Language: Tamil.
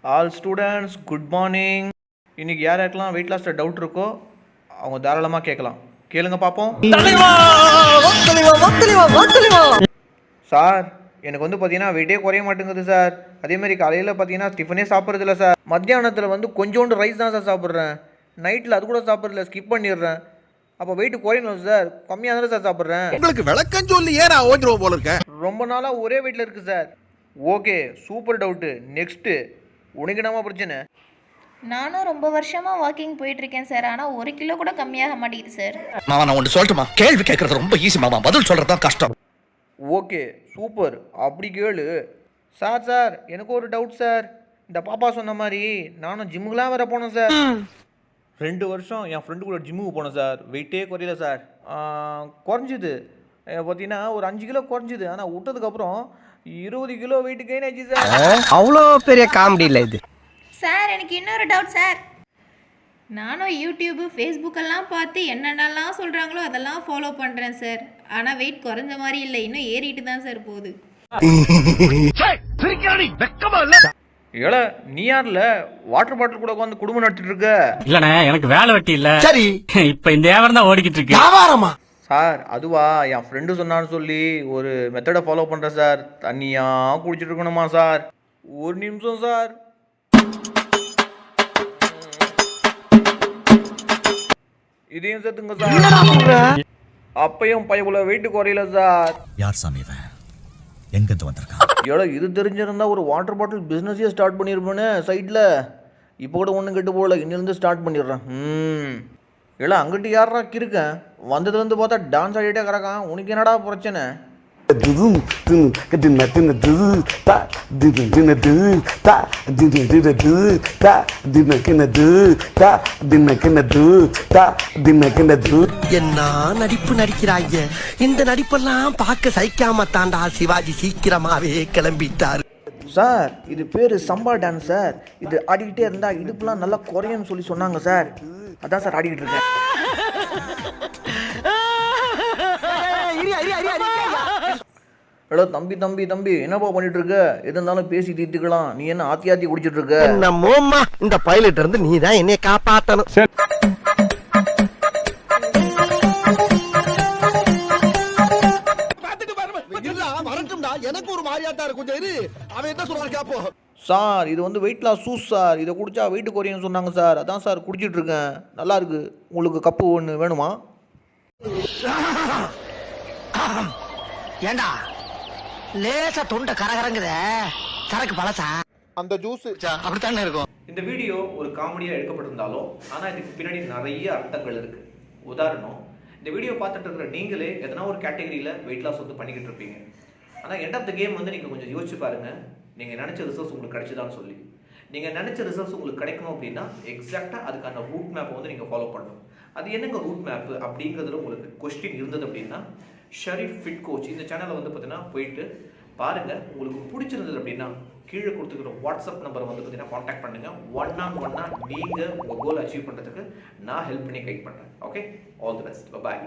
All students good morning. இன்றைக்கி யாருக்கெல்லாம் வெயிட் லாஸில் டவுட் இருக்கோ அவங்க தாராளமாக கேட்கலாம். கேளுங்க பார்ப்போம். சார் எனக்கு வந்து பார்த்தீங்கன்னா வெயிட்டே குறைய மாட்டேங்குது சார். அதேமாதிரி காலையில் பார்த்தீங்கன்னா டிஃபனே சாப்பிட்றதில்ல சார். மத்தியானத்தில் வந்து கொஞ்சோண்டு ரைஸ் தான் சார் சாப்பிட்றேன். நைட்டில் அது கூட சாப்பிட்றதில்ல, ஸ்கிப் பண்ணிடுறேன். அப்போ வெயிட் குறையணும் சார். கம்மியாக தானே சார் சாப்பிட்றேன். உங்களுக்கு விளக்கம் சொல்லி ஏன் நான் ஓஞ்சிருவோம் போல இருக்கேன். ரொம்ப நாளாக ஒரே வெயிட்டில் இருக்குது sir. Okay, super doubt. Next உனக்கு என்னமா பிரச்சனை? நானும் ரொம்ப வருஷமாக வாக்கிங் போயிட்டுருக்கேன் சார். ஆனால் 1 கிலோ கூட கம்மியாக மாட்டேங்குது சார். மாமா நான் ஒன்று சொல்லட்டுமா? கேள்வி கேட்கறது ரொம்ப ஈஸி மாமா, பதில் சொல்கிறது தான் கஷ்டம். ஓகே சூப்பர், அப்படி கேளு. சார் எனக்கு ஒரு டவுட் சார். இந்த பாப்பா சொன்ன மாதிரி நானும் ஜிம்முக்கெலாம் வேறு போனேன் சார். 2 வருஷம் என் ஃப்ரெண்டு கூட ஜிம்முக்கு போனேன் சார். வெயிட்டே குறையல சார். குறைஞ்சிது பார்த்தீங்கன்னா ஒரு 5 கிலோ குறைஞ்சிது. ஆனால் விட்டதுக்கப்புறம் 20 கிலோ வெயிட் கெயின் ஆச்சு சார். அவ்வளோ பெரிய காமெடி இல்லை இது சார். எனக்கு இன்னொரு டவுட் சார். நானும் யூடியூப்பு ஃபேஸ்புக்கெல்லாம் பார்த்து என்னென்னலாம் சொல்கிறாங்களோ அதெல்லாம் ஃபாலோ பண்ணுறேன் சார். ஆனால் வெயிட் குறைஞ்ச மாதிரி இல்லை, இன்னும் ஏறிட்டு தான் சார் போகுது. ஏல நீ யார்ல வாட்டர் பாட்டில் கூட உட்காந்து குடும்பம் நடத்திட்டு இருக்க? இல்லண்ணே, எனக்கு வேலை வெட்டி இல்ல. சரி, இப்ப இந்த வியாபாரம் தான் ஓடிக்கிட்டு இருக்கு. வியாபாரமா சார்? அதுவா, என் ஃப்ரெண்டு சொன்னான்னு சொல்லி ஒரு மெத்தடை ஃபாலோ பண்ணுறேன் சார். தண்ணியாக குடிச்சிட்டு இருக்கணுமா சார்? ஒரு நிமிஷம் சார். இதையும் சேர்த்துங்க சார். அப்பையும் பையக்குள்ள வெயிட் குறையல சார். யார் சாமி இவன்? எங்கிருந்து வந்திருக்கான்? ஏடா இது தெரிஞ்சிருந்தா ஒரு வாட்டர் பாட்டில் பிஸ்னஸே ஸ்டார்ட் பண்ணியிருப்பேனே சைடில். இப்போ கூட ஒன்றும் கெட்டு போகல, இன்னிலேருந்து ஸ்டார்ட் பண்ணிடுறேன். ஏடா அங்கிட்டு யாரா இருக்கேன்? வந்ததுலேருந்து பார்த்தா டான்ஸ் ஆடிட்டே கிடக்கான். உனக்கு என்னடா பிரச்சனை? என்ன நடிப்பு நடிக்கிறாங்க. இந்த நடிப்பெல்லாம் பார்க்க சகிக்காம தாண்டா சிவாஜி சீக்கிரமாவே கிளம்பிட்டாரு. சார் இது பேர் சம்பா டான்ஸ் சார். இது ஆடிக்கிட்டே இருந்தா இடுப்புலாம் நல்லா குறையும்னு சொல்லி சொன்னாங்க சார். அதான் சார் ஆடிக்கிட்டு இருக்கேன். ஹலோ தம்பி தம்பி தம்பி, என்னப்பா பண்ணிட்டு இருக்க? எது இருந்தாலும் பேசி தீர்த்துக்கலாம். நீ என்ன ஆத்தி ஆத்தி குடிச்சிட்டு இருக்க? என்னமோம்மா, இந்த பைலட் இருந்து நீ தான் என்னைய காப்பாத்தணும். எனக்கு ஒரு மாதிரியாட்டா இருக்கும். அவன் என்ன சொல்றான் கேப்போம். சார் இது வந்து வெயிட் லாஸ் ஜூஸ் சார். இதை குடிச்சா வெயிட் குறையும்னு சொன்னாங்க சார். அதான் சார் குடிச்சிட்டு இருக்கேன். நல்லா இருக்கு. உங்களுக்கு கப்பு ஒன்று வேணுமா? ஏண்டா லேசா தொண்டை கரகரங்குத, சரக்கு பழசா? அந்த ஜூஸ் அப்படித்தானே இருக்கும். இந்த வீடியோ ஒரு காமெடியாக எடுக்கப்பட்டிருந்தாலும் ஆனால் இதுக்கு பின்னாடி நிறைய அர்த்தங்கள் இருக்குது. உதாரணம், இந்த வீடியோ பார்த்துட்டு இருக்கிற நீங்களே எதனா ஒரு கேட்டகரியில் வெயிட் லாஸ் வந்து பண்ணிக்கிட்டு இருப்பீங்க. ஆனால் எண்ட் ஆஃப் த கேம் வந்து நீங்கள் கொஞ்சம் யோசிச்சு பாருங்கள். நீங்கள் நினச்ச ரிசல்ட்ஸ் உங்களுக்கு கிடைச்சதான்னு சொல்லி. நீங்கள் நினச்ச ரிசல்ட்ஸ் உங்களுக்கு கிடைக்கணும் அப்படின்னா எக்ஸாக்டாக அதுக்கான ரூட் மேப்பை வந்து நீங்கள் ஃபாலோ பண்ணணும். அது என்னங்க ரூட் மேப்பு அப்படிங்கிறதுல உங்களுக்கு கொஸ்டின் இருந்தது அப்படின்னா ஷரீஃப் ஃபிட் கோச் இந்த சேனலை வந்து பார்த்தீங்கன்னா போயிட்டு பாருங்கள். உங்களுக்கு பிடிச்சிருந்தது அப்படின்னா கீழே கொடுத்துக்கிற வாட்ஸ்அப் நம்பரை வந்து பார்த்தீங்கன்னா காண்டாக்ட் பண்ணுங்கள். 1-on-1 நீங்கள் உங்கள் கோல் அச்சீவ் பண்ணுறதுக்கு நான் ஹெல்ப் பண்ணி கைட் பண்ணுறேன். Okay, all the best, bye.